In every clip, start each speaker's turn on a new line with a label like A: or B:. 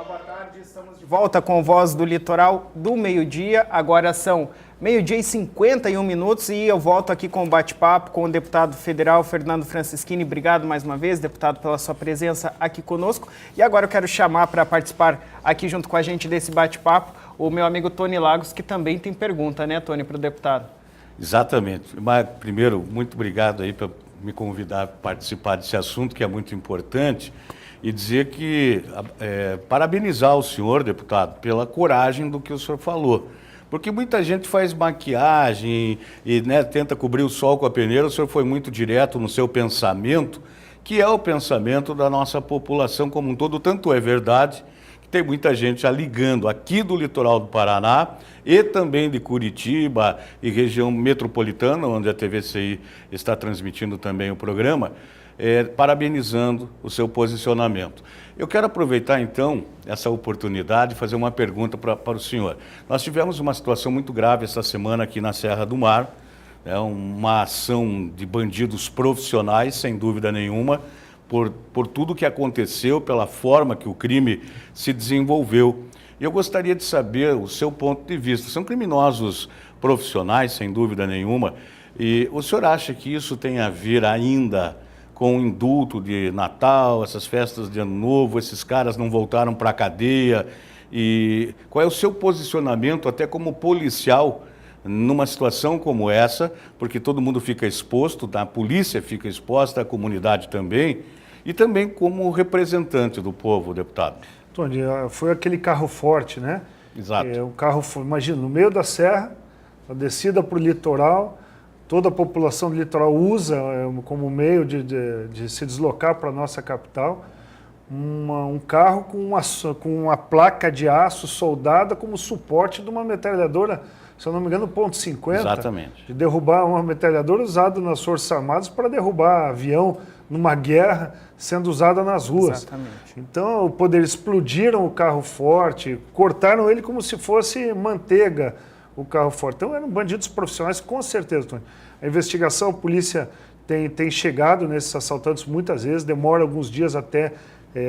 A: boa tarde. Estamos de volta com Voz do Litoral do meio-dia. Agora são meio-dia e 51 minutos e eu volto aqui com o bate-papo com o deputado federal Fernando Francischini. Obrigado mais uma vez, deputado, pela sua presença aqui conosco. E agora eu quero chamar para participar aqui junto com a gente desse bate-papo o meu amigo Tony Lagos, que também tem pergunta, né, Tony, para o deputado?
B: Exatamente. Mas, primeiro, muito obrigado aí por me convidar a participar desse assunto, que é muito importante, e dizer que, parabenizar o senhor, deputado, pela coragem do que o senhor falou. Porque muita gente faz maquiagem e tenta cobrir o sol com a peneira. O senhor foi muito direto no seu pensamento, que é o pensamento da nossa população como um todo. Tanto é verdade que tem muita gente já ligando aqui do litoral do Paraná e também de Curitiba e região metropolitana, onde a TVCI está transmitindo também o programa, parabenizando o seu posicionamento. Eu quero aproveitar, então, essa oportunidade e fazer uma pergunta para o senhor. Nós tivemos uma situação muito grave essa semana aqui na Serra do Mar, uma ação de bandidos profissionais, sem dúvida nenhuma, por tudo que aconteceu, pela forma que o crime se desenvolveu. Eu gostaria de saber o seu ponto de vista. São criminosos profissionais, sem dúvida nenhuma, e o senhor acha que isso tem a ver ainda com o indulto de Natal, essas festas de Ano Novo, esses caras não voltaram para a cadeia? E qual é o seu posicionamento, até como policial, numa situação como essa, porque todo mundo fica exposto, a polícia fica exposta, a comunidade também, e também como representante do povo, deputado?
C: Tony, foi aquele carro forte, né?
B: Exato.
C: Um carro, imagina, no meio da serra, a descida para o litoral, toda a população do litoral usa como meio de se deslocar para a nossa capital, um carro com uma placa de aço soldada como suporte de uma metralhadora, se eu não me engano, .50.
B: Exatamente.
C: De derrubar uma metralhadora usada nas Forças Armadas para derrubar avião numa guerra sendo usada nas ruas.
A: Exatamente.
C: Então, explodiram o carro forte, cortaram ele como se fosse manteiga, o carro forte. Então, eram bandidos profissionais, com certeza, Tony. A investigação, a polícia tem chegado nesses assaltantes muitas vezes, demora alguns dias até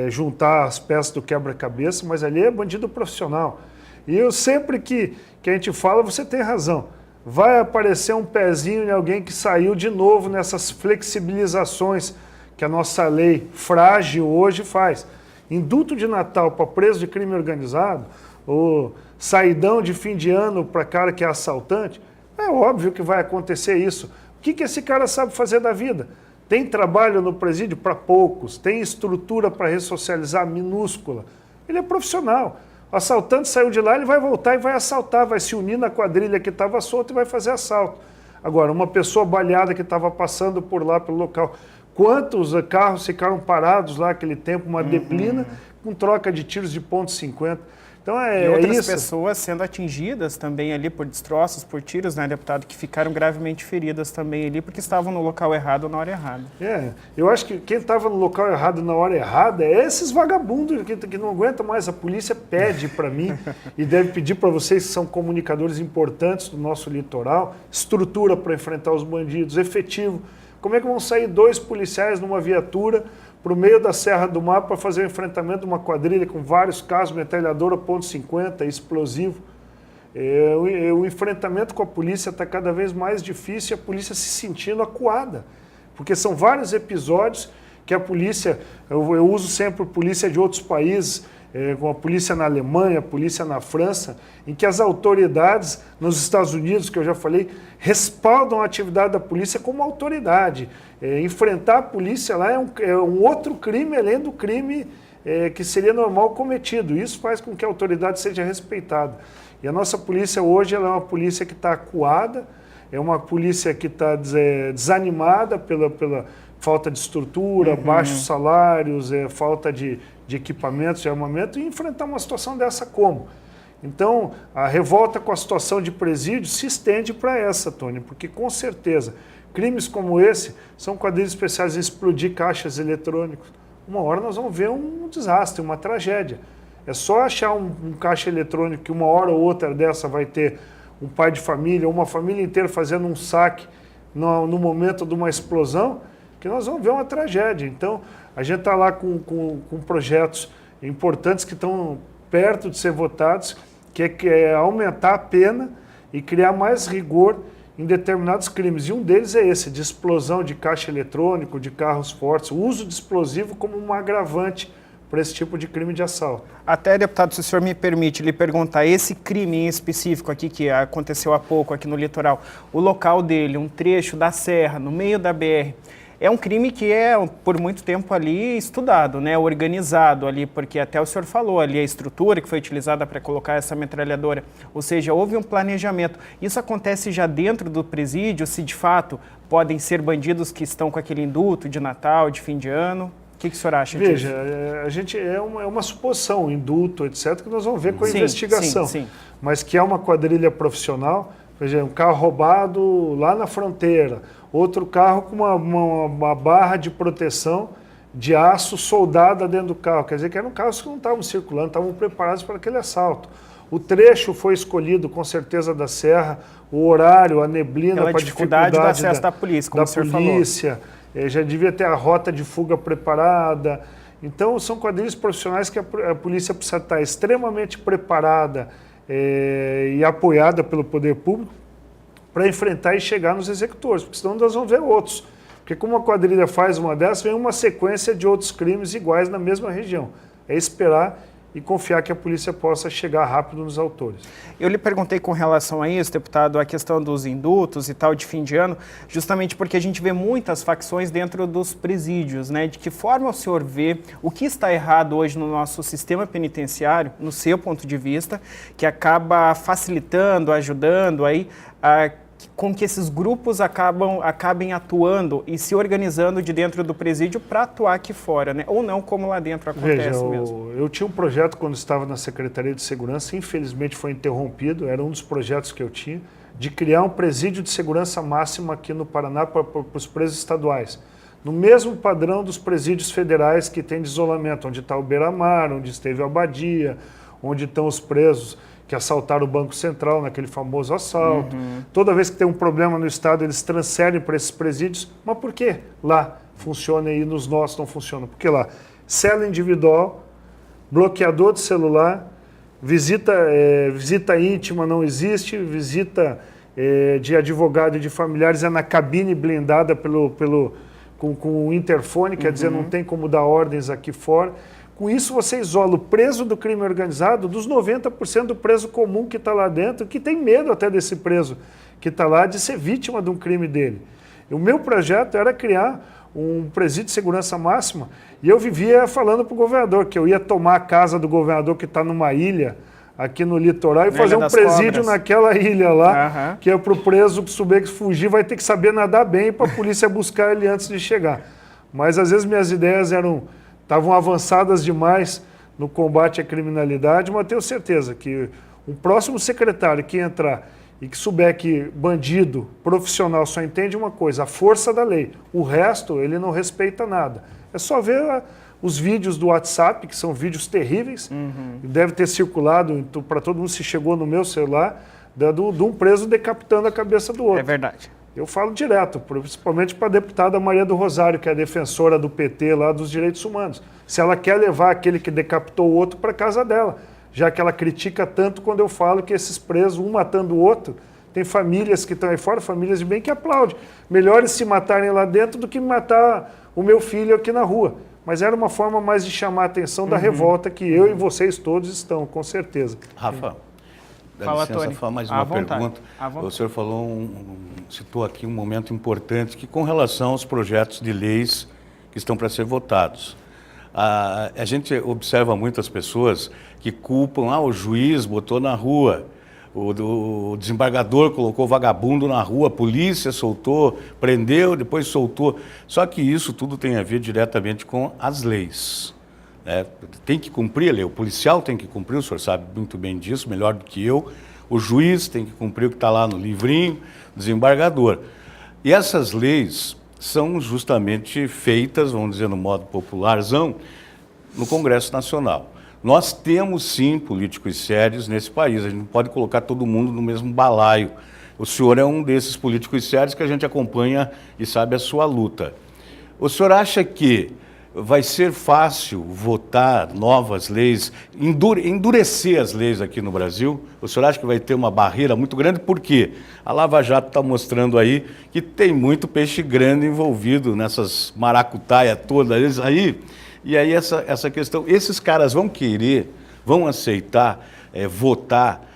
C: juntar as peças do quebra-cabeça, mas ali é bandido profissional. E eu sempre que a gente fala, você tem razão. Vai aparecer um pezinho de alguém que saiu de novo nessas flexibilizações que a nossa lei frágil hoje faz. Indulto de Natal para preso de crime organizado, ou saidão de fim de ano para cara que é assaltante, é óbvio que vai acontecer isso. O que esse cara sabe fazer da vida? Tem trabalho no presídio? Para poucos. Tem estrutura para ressocializar? Minúscula. Ele é profissional. O assaltante saiu de lá, ele vai voltar e vai assaltar, vai se unir na quadrilha que estava solta e vai fazer assalto. Agora, uma pessoa baleada que estava passando por lá, pelo local, quantos carros ficaram parados lá aquele tempo, uma neblina, com troca de tiros de .50. Então
A: e outras
C: isso.
A: Pessoas sendo atingidas também ali por destroços, por tiros, né, deputado, que ficaram gravemente feridas também ali, porque estavam no local errado na hora errada.
C: Eu acho que quem estava no local errado na hora errada é esses vagabundos que não aguentam mais. A polícia pede para mim e deve pedir para vocês que são comunicadores importantes do nosso litoral, estrutura para enfrentar os bandidos, efetivo. Como é que vão sair 2 policiais numa viatura para o meio da Serra do Mar para fazer o enfrentamento de uma quadrilha com vários carros, metralhadora .50, explosivo? O enfrentamento com a polícia está cada vez mais difícil e a polícia se sentindo acuada, porque são vários episódios que a polícia, eu uso sempre polícia de outros países, com a polícia na Alemanha, a polícia na França, em que as autoridades nos Estados Unidos, que eu já falei, respaldam a atividade da polícia como autoridade. Enfrentar a polícia lá é um outro crime, além do crime que seria normal cometido. Isso faz com que a autoridade seja respeitada. E a nossa polícia hoje ela é uma polícia que está acuada, é uma polícia que está desanimada pela falta de estrutura, baixos salários, falta de equipamentos, de armamento, e enfrentar uma situação dessa como? Então, a revolta com a situação de presídio se estende para essa, Tony, porque com certeza, crimes como esse são quadrilhas especiais em explodir caixas eletrônicos. Uma hora nós vamos ver um desastre, uma tragédia. É só achar um caixa eletrônico que uma hora ou outra dessa vai ter um pai de família, ou uma família inteira fazendo um saque no momento de uma explosão, que nós vamos ver uma tragédia. Então, a gente está lá com projetos importantes que estão perto de ser votados, que é aumentar a pena e criar mais rigor em determinados crimes. E um deles é esse, de explosão de caixa eletrônico, de carros fortes, o uso de explosivo como um agravante para esse tipo de crime de assalto.
A: Até, deputado, se o senhor me permite lhe perguntar, esse crime em específico aqui, que aconteceu há pouco aqui no litoral, o local dele, um trecho da serra, no meio da BR, é um crime que é, por muito tempo ali, estudado, né, organizado ali, porque até o senhor falou ali, a estrutura que foi utilizada para colocar essa metralhadora, ou seja, houve um planejamento. Isso acontece já dentro do presídio, se de fato podem ser bandidos que estão com aquele indulto de Natal, de fim de ano? O que o senhor acha disso?
C: Veja, a gente é uma suposição, indulto, etc., que nós vamos ver com a investigação.
A: Sim.
C: Mas que é uma quadrilha profissional, veja, um carro roubado lá na fronteira, outro carro com uma barra de proteção de aço soldada dentro do carro. Quer dizer que eram carros que não estavam circulando, estavam preparados para aquele assalto. O trecho foi escolhido, com certeza, da serra, o horário, a neblina,
A: pela
C: para a
A: dificuldade do acesso da polícia, como o senhor falou.
C: Já devia ter a rota de fuga preparada. Então, são quadrilhas profissionais que a polícia precisa estar extremamente preparada e apoiada pelo poder público para enfrentar e chegar nos executores, porque senão nós vamos ver outros. Porque como a quadrilha faz uma dessas, vem uma sequência de outros crimes iguais na mesma região. É esperar e confiar que a polícia possa chegar rápido nos autores.
A: Eu lhe perguntei com relação a isso, deputado, a questão dos indultos e tal de fim de ano, justamente porque a gente vê muitas facções dentro dos presídios, né? De que forma o senhor vê o que está errado hoje no nosso sistema penitenciário, no seu ponto de vista, que acaba facilitando, ajudando aí com que esses grupos acabem atuando e se organizando de dentro do presídio para atuar aqui fora, né? Ou não, como lá dentro acontece mesmo.
C: Eu tinha um projeto quando estava na Secretaria de Segurança, infelizmente foi interrompido, era um dos projetos que eu tinha, de criar um presídio de segurança máxima aqui no Paraná para os presos estaduais. No mesmo padrão dos presídios federais que tem de isolamento, onde está o Beira-Mar, onde esteve a Abadia, onde estão os presos que assaltaram o Banco Central naquele famoso assalto. Toda vez que tem um problema no Estado, eles transferem para esses presídios. Mas por que lá funciona e nos nossos não funciona? Porque lá, cela individual, bloqueador de celular, visita íntima não existe, visita de advogado e de familiares é na cabine blindada com o interfone, quer dizer, não tem como dar ordens aqui fora. Com isso, você isola o preso do crime organizado dos 90% do preso comum que está lá dentro, que tem medo até desse preso que está lá de ser vítima de um crime dele. E o meu projeto era criar um presídio de segurança máxima e eu vivia falando para o governador que eu ia tomar a casa do governador que está numa ilha aqui no litoral e fazer um presídio naquela ilha lá, que é para o preso que souber que fugir vai ter que saber nadar bem para a polícia buscar ele antes de chegar. Mas às vezes minhas ideias estavam avançadas demais no combate à criminalidade, mas tenho certeza que o próximo secretário que entrar e que souber que bandido profissional só entende uma coisa, a força da lei, o resto ele não respeita nada. É só ver os vídeos do WhatsApp, que são vídeos terríveis, deve ter circulado para todo mundo, se chegou no meu celular, de um preso decapitando a cabeça do outro.
A: É verdade.
C: Eu falo direto, principalmente para a deputada Maria do Rosário, que é a defensora do PT lá dos direitos humanos. Se ela quer levar aquele que decapitou o outro para casa dela, já que ela critica tanto quando eu falo que esses presos, um matando o outro, tem famílias que estão aí fora, famílias de bem que aplaudem. Melhor eles se matarem lá dentro do que matar o meu filho aqui na rua. Mas era uma forma mais de chamar a atenção da revolta que eu e vocês todos estão, com certeza.
B: Rafa. Dá
A: Fala,
B: licença,
A: Tony.
B: mais uma pergunta. O senhor falou, citou aqui um momento importante, que com relação aos projetos de leis que estão para ser votados. A gente observa muitas pessoas que culpam, o juiz botou na rua, o desembargador colocou vagabundo na rua, a polícia soltou, prendeu, depois soltou. Só que isso tudo tem a ver diretamente com as leis. Tem que cumprir a lei, o policial tem que cumprir, o senhor sabe muito bem disso, melhor do que eu, o juiz tem que cumprir o que está lá no livrinho, o desembargador. E essas leis são justamente feitas, vamos dizer no modo popularzão, no Congresso Nacional. Nós temos sim políticos sérios nesse país, a gente não pode colocar todo mundo no mesmo balaio. O senhor é um desses políticos sérios que a gente acompanha e sabe a sua luta. O senhor acha que vai ser fácil votar novas leis, endurecer as leis aqui no Brasil? O senhor acha que vai ter uma barreira muito grande? Por quê? A Lava Jato está mostrando aí que tem muito peixe grande envolvido nessas maracutaias todas aí. E aí essa questão, esses caras vão querer, vão aceitar votar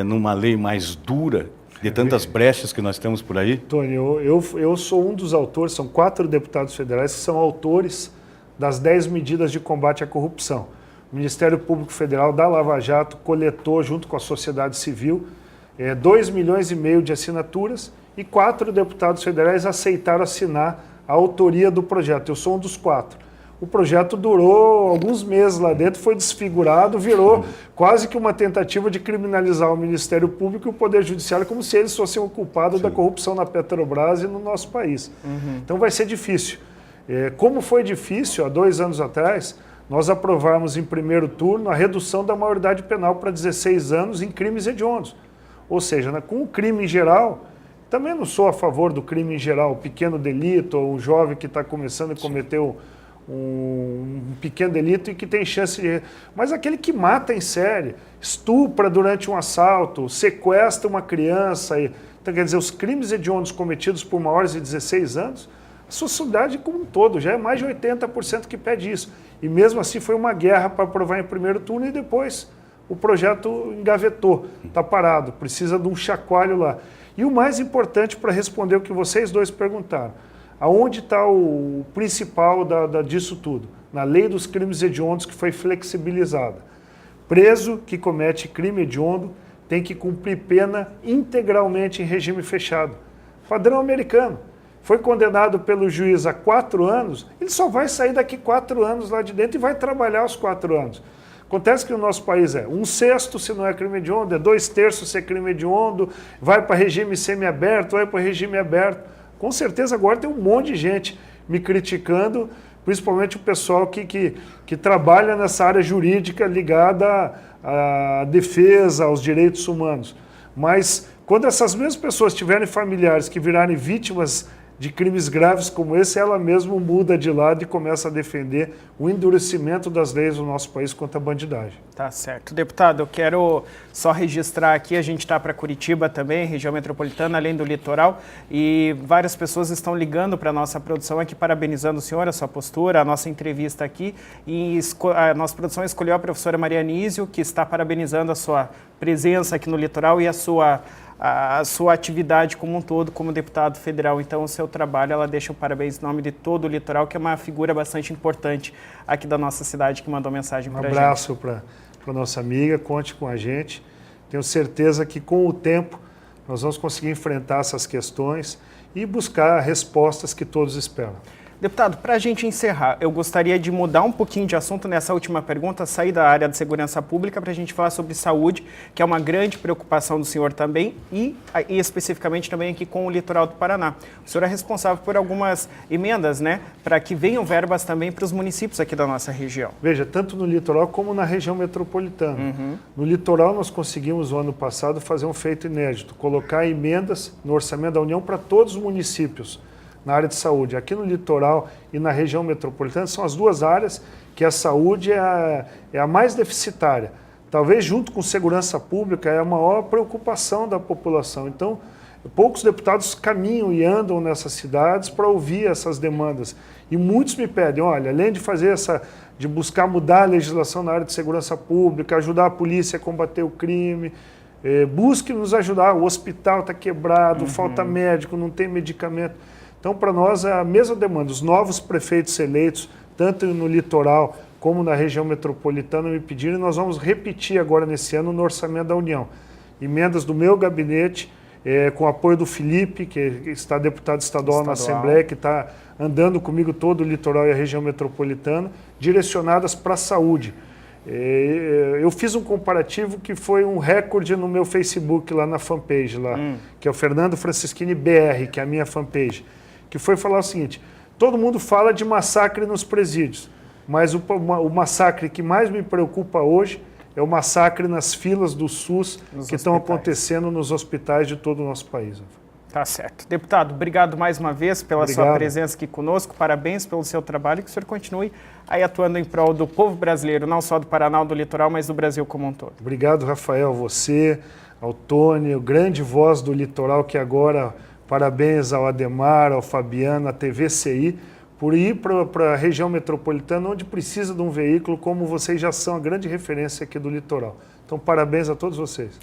B: numa lei mais dura, de tantas brechas que nós temos por aí?
C: Tony, eu sou um dos autores, são 4 deputados federais que são autores das 10 medidas de combate à corrupção. O Ministério Público Federal da Lava Jato coletou, junto com a sociedade civil, 2,5 milhões de assinaturas e 4 deputados federais aceitaram assinar a autoria do projeto. Eu sou um dos 4. O projeto durou alguns meses lá dentro, foi desfigurado, virou quase que uma tentativa de criminalizar o Ministério Público e o Poder Judiciário, como se eles fossem o culpado da corrupção na Petrobras e no nosso país. Então vai ser difícil. Como foi difícil, há 2 anos atrás, nós aprovamos em primeiro turno a redução da maioridade penal para 16 anos em crimes hediondos. Ou seja, com o crime em geral, também não sou a favor do crime em geral, o pequeno delito, ou o jovem que está começando a cometer um pequeno delito e que tem chance de... Mas aquele que mata em série, estupra durante um assalto, sequestra uma criança... Então, quer dizer, os crimes hediondos cometidos por maiores de 16 anos, a sociedade como um todo, já é mais de 80% que pede isso. E mesmo assim foi uma guerra para aprovar em primeiro turno e depois o projeto engavetou, está parado, precisa de um chacoalho lá. E o mais importante para responder o que vocês dois perguntaram, aonde está o principal disso tudo? Na lei dos crimes hediondos, que foi flexibilizada. Preso que comete crime hediondo tem que cumprir pena integralmente em regime fechado. Padrão americano. Foi condenado pelo juiz a 4 anos, ele só vai sair daqui 4 anos lá de dentro e vai trabalhar os 4 anos. Acontece que no nosso país 1/6 se não é crime hediondo, 2/3 se é crime hediondo, vai para regime semiaberto, vai para regime aberto. Com certeza agora tem um monte de gente me criticando, principalmente o pessoal que trabalha nessa área jurídica ligada à defesa, aos direitos humanos. Mas quando essas mesmas pessoas tiverem familiares que virarem vítimas de crimes graves como esse, ela mesma muda de lado e começa a defender o endurecimento das leis do nosso país contra a bandidagem.
A: Tá certo. Deputado, eu quero só registrar aqui, a gente está para Curitiba também, região metropolitana, além do litoral, e várias pessoas estão ligando para a nossa produção aqui, parabenizando o senhor, a sua postura, a nossa entrevista aqui, e a nossa produção escolheu a professora Maria Anísio, que está parabenizando a sua presença aqui no litoral e a sua atividade como um todo, como deputado federal. Então, o seu trabalho, ela deixa o parabéns em nome de todo o litoral, que é uma figura bastante importante aqui da nossa cidade, que mandou mensagem para a gente.
C: Um abraço para a nossa amiga, conte com a gente. Tenho certeza que com o tempo nós vamos conseguir enfrentar essas questões e buscar respostas que todos esperam.
A: Deputado, para a gente encerrar, eu gostaria de mudar um pouquinho de assunto nessa última pergunta, sair da área de segurança pública para a gente falar sobre saúde, que é uma grande preocupação do senhor também e especificamente também aqui com o litoral do Paraná. O senhor é responsável por algumas emendas, né, para que venham verbas também para os municípios aqui da nossa região.
C: Veja, tanto no litoral como na região metropolitana. No litoral nós conseguimos, no ano passado, fazer um feito inédito, colocar emendas no orçamento da União para todos os municípios na área de saúde. Aqui no litoral e na região metropolitana são as 2 áreas que a saúde é a mais deficitária. Talvez junto com segurança pública é a maior preocupação da população. Então, poucos deputados caminham e andam nessas cidades para ouvir essas demandas. E muitos me pedem, olha, além de fazer de buscar mudar a legislação na área de segurança pública, ajudar a polícia a combater o crime, busque nos ajudar. O hospital está quebrado, falta médico, não tem medicamento. Então, para nós, é a mesma demanda. Os novos prefeitos eleitos, tanto no litoral como na região metropolitana, me pediram, e nós vamos repetir agora nesse ano no orçamento da União. Emendas do meu gabinete, com o apoio do Felipe, que está deputado estadual na Assembleia, que está andando comigo todo o litoral e a região metropolitana, direcionadas para a saúde. Eu fiz um comparativo que foi um recorde no meu Facebook, lá na fanpage, que é o Fernando Francischini BR, que é a minha fanpage, que foi falar o seguinte: todo mundo fala de massacre nos presídios, mas o massacre que mais me preocupa hoje é o massacre nas filas do SUS que estão acontecendo nos hospitais de todo o nosso país.
A: Tá certo. Deputado, obrigado mais uma vez pela sua
C: Obrigado.
A: presença aqui conosco, parabéns pelo seu trabalho e que o senhor continue aí atuando em prol do povo brasileiro, não só do Paraná ou do litoral, mas do Brasil como um todo.
C: Obrigado, Rafael, você, ao Tony, grande voz do litoral, que agora, parabéns ao Ademar, ao Fabiano, à TVCI, por ir para a região metropolitana, onde precisa de um veículo, como vocês já são a grande referência aqui do litoral. Então, parabéns a todos vocês.